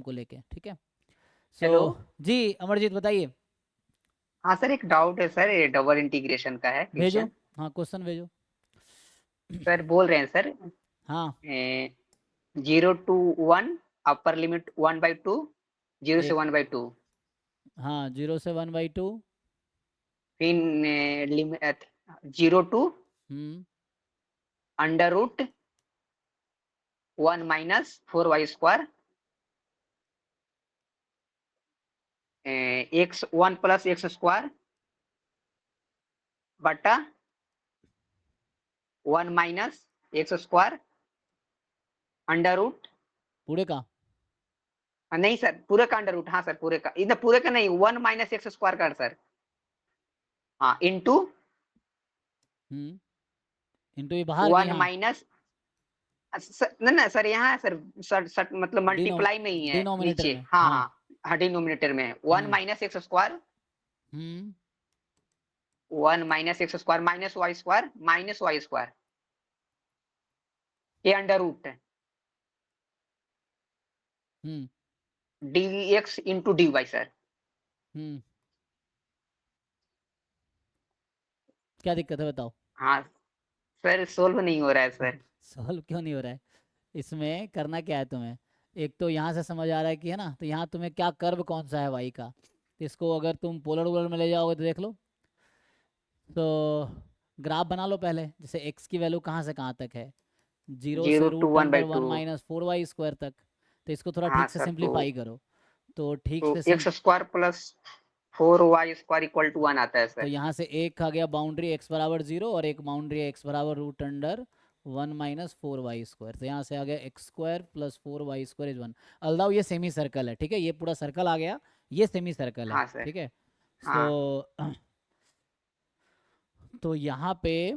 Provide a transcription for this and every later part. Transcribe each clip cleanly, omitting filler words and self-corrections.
को लेके, ठीक है। हेलो। जी अमरजीत बताइए। हाँ सर, एक डाउट है सर, ये डबल इंटीग्रेशन का है भेजो, क्वेश्चन। हाँ क्वेश्चन भेजो। सर बोल रहे हैं सर, हाँ 0 to 1, अपर लिमिट 1/2, 0 से एक, 1/2, हाँ 0 से 1/2। फिर limit 0 to hmm. √1 - 4y², x1 + x² बटा 1 - x², अंडर रूट। पूरे का। नहीं सर, पूरे का अंडर रूट, हाँ सर पूरे का, इधर पूरे का नहीं, 1 - x² का सर। हाँ, इंटू इंटू ये बाहर की, वन हाँ माइनस नहीं ना सर, यहाँ है सर, सर मतलब मल्टीप्लाई में ही है डिनोमिनेटर नीचे, में, हाँ हाँ। हाँ। हाँ, डिनोमिनेटर में 1 - x², हम्म 1 - x² -y² ये अंडर रूट है, हम्म dx × dy सर। हम्म क्या दिक्कत है बताओ। हाँ सर, सोल्व नहीं हो रहा है सर। सॉल्व क्यों नहीं हो रहा है? इसमें करना क्या है तुम्हें? एक तो यहाँ से समझ आ रहा है कि है ना, तो यहाँ तुम्हें क्या कर्व कौन सा है वाई का, तो इसको अगर तुम पोलर वोलर में ले जाओगे तो देख लो। तो ग्राफ बना लो पहले, जैसे एक्स की वैल्यू कहाँ से कहाँ तक है, 0 से zero two root one under by one two minus four Y square तक। तो इसको थोड़ा हाँ ठीक से सर, तो सिंप्लीफाई करो। तो ठीक तो से x² + 4y² = 1 आता है तो सर। यहाँ से एक आ गया बाउंड्री एक्स बराबर 0, और एक बाउंड्री एक्स बराबर √1 - 4y²। तो यहाँ से आ गया x² + 4y² = 1। अलदाउ ये सेमी सर्कल है, ठीक है, ये पूरा सर्कल आ गया, ये सेमी सर्कल है, हाँ सर। ठीक है। सो हाँ तो यहाँ पे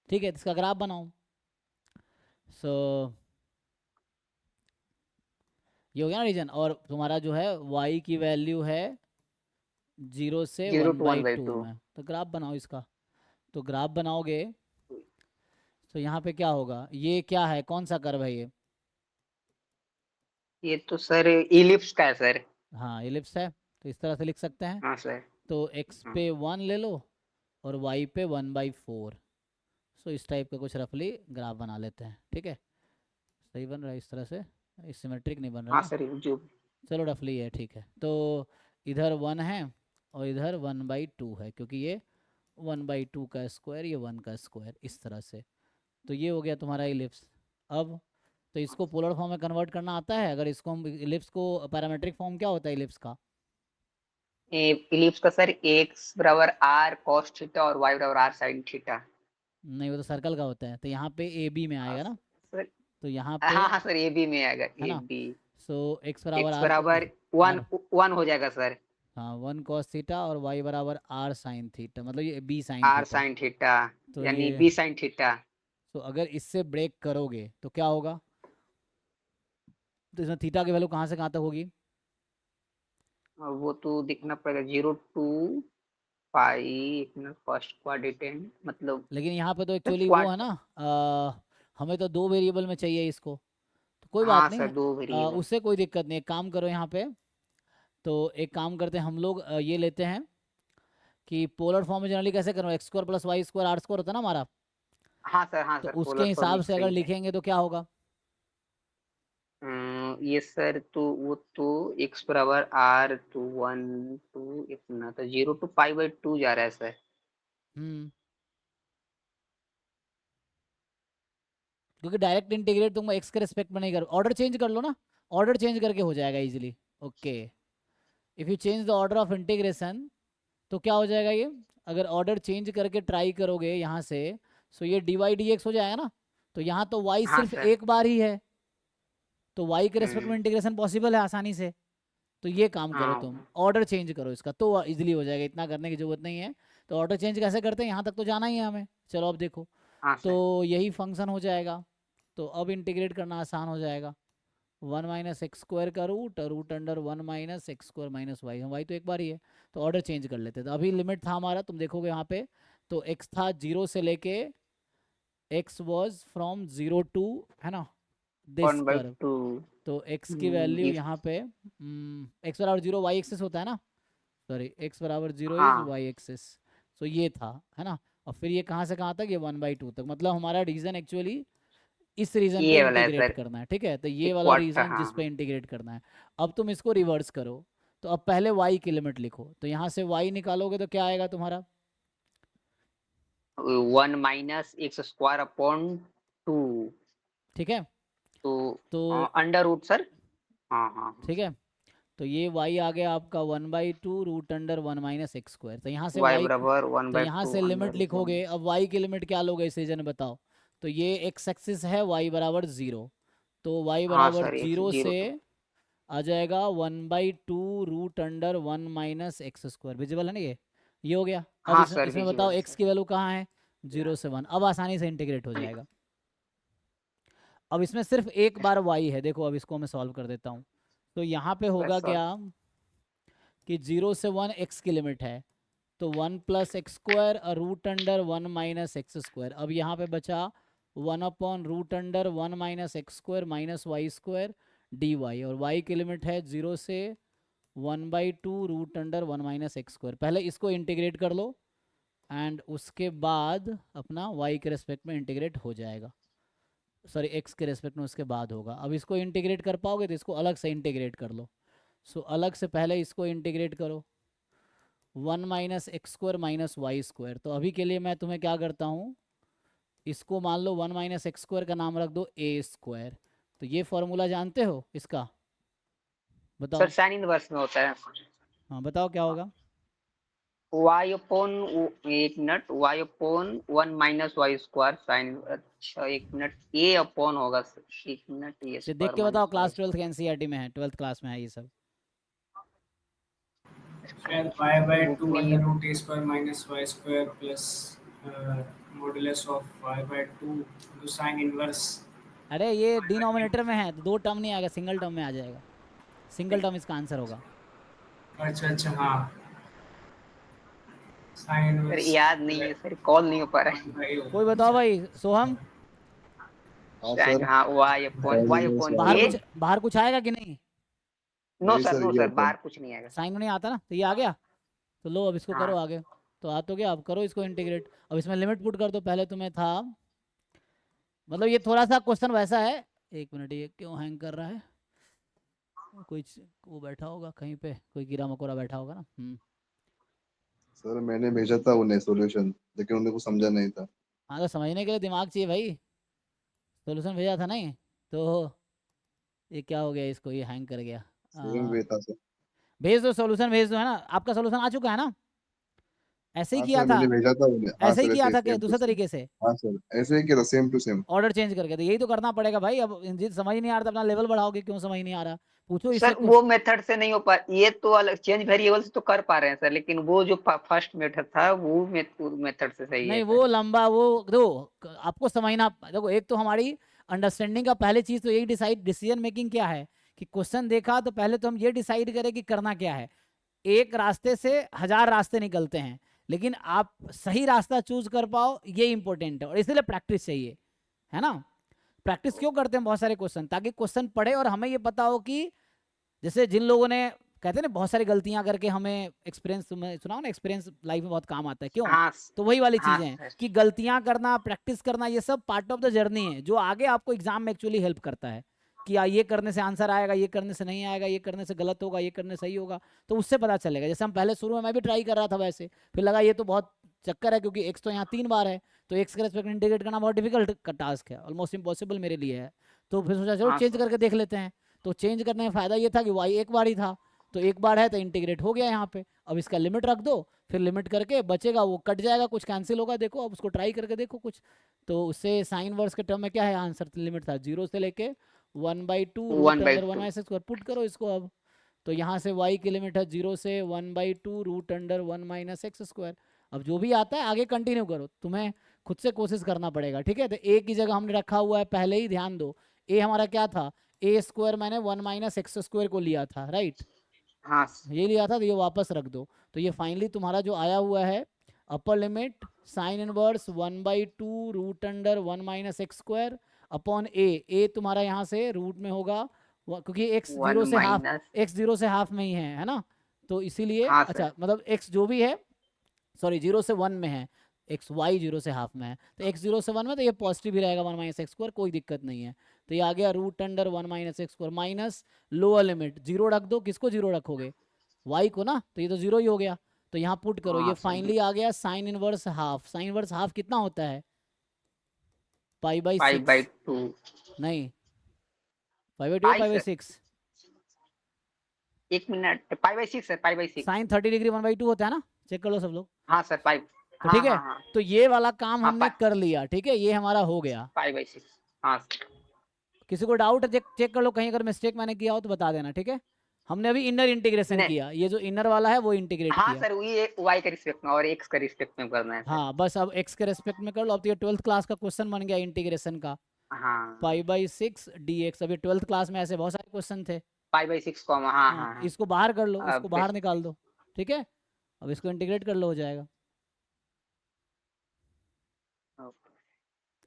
ठीक है, इसका ग्राफ बनाओ। सो ये हो गया ना रीजन, और तुम्हारा जो है y की वैल्यू है 0 से zero one two by one by two two में, तो ग्राफ बनाओ इसका। तो ग्राफ बनाओगे तो यहाँ पे क्या होगा, ये क्या है, कौन सा कर्व है ये? ये तो सर इलिप्स का है सर। हाँ एलिप्स है, तो इस तरह से लिख सकते हैं। हाँ सर। तो x हाँ पे 1 ले लो और y पे 1/4। सो इस टाइप का कुछ रफली ग्राफ बना लेते हैं, ठीक है। सही बन रहा है इस तरह से, सिमेट्रिक नहीं बन रहा हाँ ना। सर, जो चलो रफली है, ठीक है। तो इधर 1 है और इधर 1/2 है, क्योंकि ये 1/2 का स्क्वायर, ये 1 का स्क्वायर, इस तरह से। तो ये हो गया तुम्हारा इलिप्स। अब तो इसको पोलर फॉर्म में कन्वर्ट करना आता है, अगर इसको हम इलिप्स को, पैरामेट्रिक फॉर्म क्या होता है इलिप्स का? इलिप्स का सर x = r cos θ और y = r sin θ। नहीं वो तो सर्कल का होता है, तो यहाँ पे ए बी में हाँ आएगा ना। सर। तो यहाँ पे हाँ हाँ सर, ए बी में आएगा, है ए ना। बी। सो एक्स बराबर एक्स आर को, बराबर वन आर, वन हो जाएगा सर। हाँ 1 cos θ, और वाई बराबर r sin θ, मतलब ये B sine R theta. Sine θ तो यानी ये, b sin θ। तो अगर इससे ब्रेक करोगे तो क्या होगा, तो इसमें थीटा की वैल्यू कहाँ से कहाँ तक होगी? वो तो देखना पड़ेगा, 0 to π फर्स्ट क्वाड्रेंट मतलब लेकिन यहाँ पे तो एक्चुअली वो है क्वाड। ना, हमें तो दो वेरिएबल में चाहिए इसको। तो कोई बात हाँ नहीं, सर, दो वेरिएबल। उससे कोई दिक्कत नहीं, एक काम करो यहाँ पे। तो एक काम करते हैं हम लोग, ये लेते हैं कि पोलर फॉर्म में जनरली कैसे करो, x² + y² r² होता है ना हमारा। हाँ तो सर, उसके पोलर फॉर्म हिसाब से अगर सही है। लिखेंगे तो क्या होगा? ये सर, तो वो तो x = r to 1 to इतना, तो 0 to π/2 जा रहा है सर। हम्म क्योंकि डायरेक्ट इंटीग्रेट तुम एक्स के रिस्पेक्ट में नहीं करो, ऑर्डर चेंज कर लो ना, ऑर्डर चेंज करके हो जाएगा easily. Okay, if you change the order of integration, तो क्या हो जाएगा ये, अगर ऑर्डर चेंज करके ट्राई करोगे यहाँ से, सो ये dy/dx हो जाएगा ना। तो यहाँ तो y हाँ सिर्फ सर। एक बार ही है, तो y के रिस्पेक्ट में हम्म। इंटीग्रेशन पॉसिबल है आसानी से। तो ये काम करो, तुम हाँ ऑर्डर चेंज करो इसका, तो इजीली हो जाएगा, इतना करने की जरूरत नहीं है। तो ऑर्डर चेंज कैसे करते हैं, यहाँ तक तो जाना ही है हमें। चलो अब देखो, हाँ तो सर। यही फंक्शन हो जाएगा। तो अब इंटीग्रेट करना आसान हो जाएगा। 1 - x² का रूट, और रूट अंडर 1 - x² - y, हम y तो एक बार ही है। तो ऑर्डर चेंज कर लेते हैं, तो अभी लिमिट था हमारा, तुम देखोगे यहाँ पे, तो x था 0 से लेके x was from 0 to, है ना, दिस 1/2 कर्व। तो x की वैल्यू इफ यहाँ पे x बराबर 0 y एक्सिस होता है ना, सॉरी x बराबर 0 इज हाँ y एक्सिस। सो ये था, है ना। और फिर ये कहाँ से कहाँ तक, ये 1/2 तक, मतलब हमारा रीजन एक्चुअली इस रीजन पे ये वाला है इंटीग्रेट सर, करना है, ठीक है। तो ये वाला इक्वट रीजन जिस पे हाँ। इंटीग्रेट करना है। अब तुम इसको रिवर्स करो, तो अब पहले y की लिमिट लिखो, तो यहाँ से y निकालोगे तो क्या आएगा तुम्हारा, 1 माइनस एक्स स्क्वायर अपॉन 2, ठीक है। तो तो अंडर रूट सर। हाँ हाँ हाँ। ठीक है, तो ये y आ गया आपका 1/2 root under 1 minus x square. तो यहाँ से y y, बराबर वन तो बाई यहाँ टू से लिमिट अंडर वन। लिखोगे। अब y की लिमिट क्या लोगे इस रीजन में, बताओ। तो ये x एक्सिस है, y बराबर 0, तो y हाँ बराबर सर, एक्स 0 जीरो से टू। आ जाएगा 1/2 root under 1 minus x square. Visible है ना ये हो गया। अब हाँ सर, इसमें बताओ विजिबल x सर। की वैल्यू कहाँ है, 0 से 1। अब आसानी से इंटीग्रेट हो जाएगा। अब इसमें सिर्फ एक बार y है, देखो अब इसको मैं सॉल्व कर देता हूँ। तो यहाँ पे होगा बस सर। क्या कि 0 से 1 x की लिमिट है, तो 1 plus X square root under 1 minus x square. अब यहाँ पे बचा 1 upon root under 1 minus x square minus Y square D Y, और y की लिमिट है 0 से 1/2 root under 1 minus x square. पहले इसको इंटीग्रेट कर लो, एंड उसके बाद अपना y के रेस्पेक्ट में इंटीग्रेट हो जाएगा, सॉरी x के रेस्पेक्ट में उसके बाद होगा। अब इसको इंटीग्रेट कर पाओगे तो इसको अलग से इंटीग्रेट कर लो। सो अलग से पहले इसको इंटीग्रेट करो, 1 minus x square minus Y square. तो अभी के लिए मैं तुम्हें क्या करता हूँ, इसको मान लो 1 माइनस एक्स स्क्वायर का नाम रख दो ए स्क्वायर। तो ये फॉर्मूला जानते हो इसका, सर बताओ। साइन इनवर्स में होता है। हाँ बताओ क्या होगा। y अपॉन, एक मिनट, y upon 1 minus Y square sine, अच्छा एक मिनट, a अपॉन होगा सर, एक मिनट, ए ये देख स्क्वायर के बताओ, माइनस वाई क्लास 12 के स्क्वायर। एनसीईआरटी में है, 12th क्लास में है ये सब। And pi by बुक 2 में under root a square minus y square plus modulus of y by 2 into sine inverse अरे ये y by डिनोमिनेटर में है तो दो टर्म नहीं आएगा, सिंगल टर्म में आ जाएगा। सिंगल टर्म इसका आंसर होगा। 2। अच्छा अच्छा हाँ, sine सर inverse याद नहीं है सर, कॉल नहीं हो पा रहा 1 by कोई बताओ भाई, सोहम। हाँ है। सर। हाँ, y अपॉन बाहर ए। कुछ, बाहर कुछ आएगा कि नहीं, नो नहीं सर, सर, नो ये सर, होता है। बाहर कुछ नहीं आएगा। साइन नहीं आता ना, तो ये आ गया। तो लो अब इसको करो हाँ आगे। तो आ तो गया, अब करो इसको इंटीग्रेट। अब इसमें लिमिट पुट कर दो, पहले तुम्हें था, मतलब ये थोड़ा सा क्वेश्चन वैसा है। एक मिनट, ये क्यों हैंग कर रहा है, कोई वो बैठा होगा कहीं पे, कोई कीड़ा मकोड़ा बैठा होगा ना। सर मैंने भेजा था उन्हें सॉल्यूशन, लेकिन उन्हें कुछ समझा नहीं था। हाँ तो समझने के लिए दिमाग चाहिए भाई, सोल्यूशन भेजा था नहीं। तो ये क्या हो गया, इसको ये हैंग कर गया। सेम वे था सर। भेज दो सोल्यूशन, भेज दो, है ना। आपका सोल्यूशन आ चुका है ना, ऐसे ही हाँ किया सर, था, मैंने भेजा था उन्हें। हाँ ऐसे ही सर, किया ऐसे था क्या सेम टू दूसरे सेम। तरीके से, हाँ सर, ऐसे ही किया था, same to same. Order change करके। तो यही तो करना पड़ेगा भाई। अब जिस समझ नहीं आ रहा था अपना लेवल बढ़ाओगे, क्यों समझ नहीं आ रहा, पूछो इससे सर, कुछ। वो मेथड से नहीं हो पा, ये तो अलग चेंज वेरिएबल से तो कर पा रहे हैं सर, लेकिन वो जो फर्स्ट मेथड था वो मेथड से सही है नहीं सर। वो लंबा, वो दो, आपको समझना। देखो एक तो हमारी अंडरस्टैंडिंग का पहली चीज तो यही डिसाइड, डिसीजन मेकिंग क्या है, कि क्वेश्चन देखा तो पहले तो हम ये डिसाइड करें कि करना क्या है। एक रास्ते से 1000 रास्ते निकलते हैं, लेकिन आप सही रास्ता चूज कर पाओ, ये इंपॉर्टेंट है। और इसलिए प्रैक्टिस चाहिए, है ना। प्रैक्टिस क्यों करते हैं बहुत सारे क्वेश्चन, ताकि क्वेश्चन पढ़े और हमें ये पता हो कि, जैसे जिन लोगों ने कहते हैं ना बहुत सारी गलतियां करके हमें एक्सपीरियंस, तुम्हें सुनाओ ना, एक्सपीरियंस लाइफ में बहुत काम आता है, क्यों। हाँ तो वही वाली हाँ चीजें हैं सर। कि गलतियां करना, प्रैक्टिस करना, ये सब पार्ट ऑफ द जर्नी है, जो आगे आपको एग्जाम में एक्चुअली हेल्प करता है कि ये करने से आंसर आएगा, ये करने से नहीं आएगा, ये करने से गलत होगा, ये करने से सही होगा। तो उससे पता चलेगा। जैसे हम पहले शुरू में मैं भी ट्राई कर रहा था वैसे, फिर लगा ये तो बहुत चक्कर है, क्योंकि एक्स तो यहाँ 3 बार है, तो एक्स के रेस्पेक्ट में इंटीग्रेट करना बहुत डिफिकल्ट का टास्क है, ऑलमोस्ट इम्पॉसिबल मेरे लिए है। तो फिर सोचा चलो हाँ चेंज सर। करके देख लेते हैं। तो चेंज करने में फ़ायदा ये था कि वाई एक बार ही था, तो एक बार है तो इंटीग्रेट हो गया यहाँ पे। अब इसका लिमिट रख दो, फिर लिमिट करके बचेगा, वो कट जाएगा, कुछ कैंसिल होगा, देखो अब उसको ट्राई करके देखो कुछ। तो उससे साइन वर्स के टर्म में क्या है, आंसर लिमिट था 0 से लेके 1/2 root one by under 1 two minus square. Put करो इसको अब। तो यहाँ से y की लिमिट है 0 से 1/2 root under 1 minus x square. अब जो भी आता है आगे कंटिन्यू करो, तुम्हें खुद से कोशिश करना पड़ेगा, ठीक है। तो a की जगह हमने रखा हुआ है पहले ही, ध्यान दो। a हमारा क्या था, a स्क्वायर मैंने 1 माइनस एक्स स्क्वायर को लिया था, राइट। हाँ ये लिया था, तो ये वापस रख दो। तो ये फाइनली तुम्हारा जो आया हुआ है upper limit sine inverse 1/2 root under 1 minus x square upon A तुम्हारा यहाँ से रूट में होगा क्योंकि एक्स 1 जीरो से हाफ माइनस, एक्स जीरो से हाफ में ही है ना, तो इसीलिए हाँ अच्छा सर, मतलब एक्स जो भी है सॉरी 0 से 1 में है, एक्स वाई 0 से हाफ में है, तो एक्स 0 से 1 में तो ये पॉजिटिव ही रहेगा 1 माइनस एक्स स्क्वायर, कोई दिक्कत नहीं है। तो ये आ गया root under 1 minus x square minus lower limit 0 रख दो, किसको 0 रखोगे वाई को ना, तो ये तो 0 ही हो गया। तो यहाँ पुट करो, ये हाँ सर, फाइनली आ गया sine inverse half. Sine inverse half कितना होता है पाई बाई 6 5/2, नहीं pi by 2 pi pi by sir, 6 एक मिनट, पाई/6 है, पाई/6, साइन 30 डिग्री 1/2 होता है ना, चेक कर लो सब लोग। हाँ सर, पाई, तो हाँ ठीक है, हाँ हाँ, तो ये वाला काम हाँ हमने कर लिया, ठीक है, ये हमारा हो गया। पाई/6, हाँ सर, किसी को डाउट है चेक कर लो, कहीं अगर मिस्टेक मैंने किया हो तो बता देना, ठीक है। हमने अभी इनर इंटीग्रेशन नहीं, किया, ये जो इनर वाला है वो इंटीग्रेट हाँ किया। सर, ये y के रिस्पेक्ट में और x के रिस्पेक्ट में करना है सर, हाँ बस अब x के रेस्पेक्ट में कर लो। अब तो ये 12th क्लास का क्वेश्चन बन गया इंटीग्रेशन का, हाँ, पाई बाई 6 dx। अभी 12th क्लास में ऐसे बहुत सारे क्वेश्चन थे। पाई/6, हाँ हाँ हाँ हाँ, इसको बाहर कर लो, इसको अब बाहर निकाल दो, ठीक है। अब इसको इंटीग्रेट कर लो, हो जाएगा,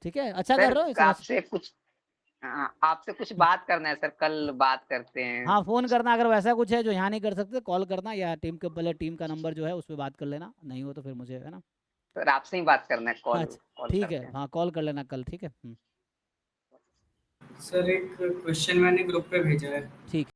ठीक है। अच्छा कर रहे हो सर, समझ। आपसे कुछ, हाँ, आपसे कुछ बात करना है सर, कल बात करते हैं। हाँ फोन करना, अगर वैसा कुछ है जो यहाँ नहीं कर सकते कॉल करना, या टीम के पहले टीम का नंबर जो है उस पर बात कर लेना, नहीं हो तो फिर मुझे, है ना। सर, आपसे ही बात करना है, कॉल अच्छा कॉल ठीक करते है, हैं। हाँ कॉल कर लेना कल, ठीक है। सर एक क्वेश्चन मैंने ग्रुप पे भेजा है। ठीक।